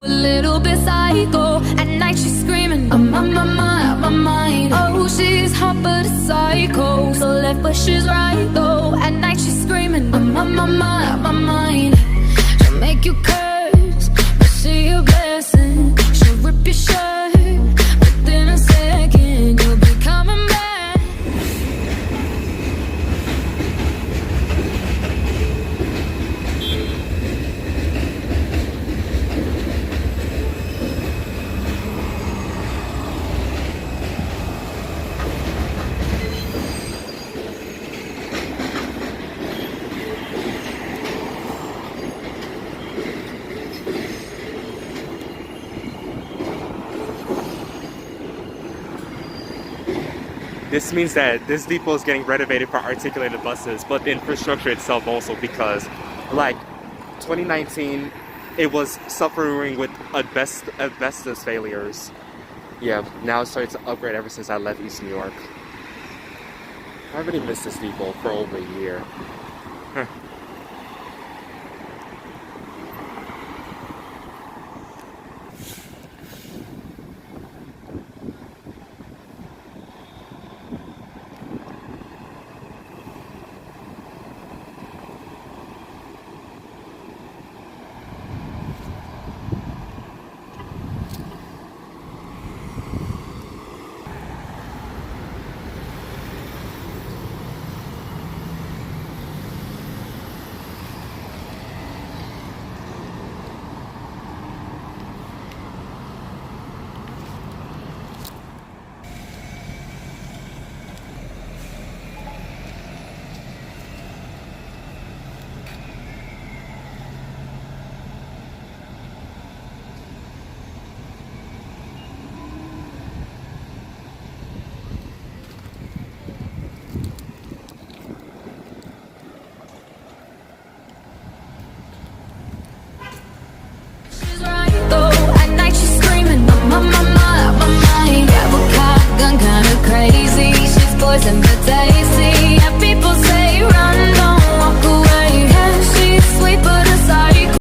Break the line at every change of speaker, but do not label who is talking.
A little bit psycho. At night she's screaming, I'm on my mind, my mind. Oh, she's hot but a psycho. So left but she's right though. At night she's screaming, I'm on my mind, my mind. She'll make you curse, but see a blessing. She'll rip your shirt, within a second you'll be coming back.
This means that this depot is getting renovated for articulated buses, but the infrastructure itself also, because like 2019, it was suffering with asbestos failures. Yeah, now it's started to upgrade ever since I left East New York. I really missed this depot for over a year. Huh.
Poison for days.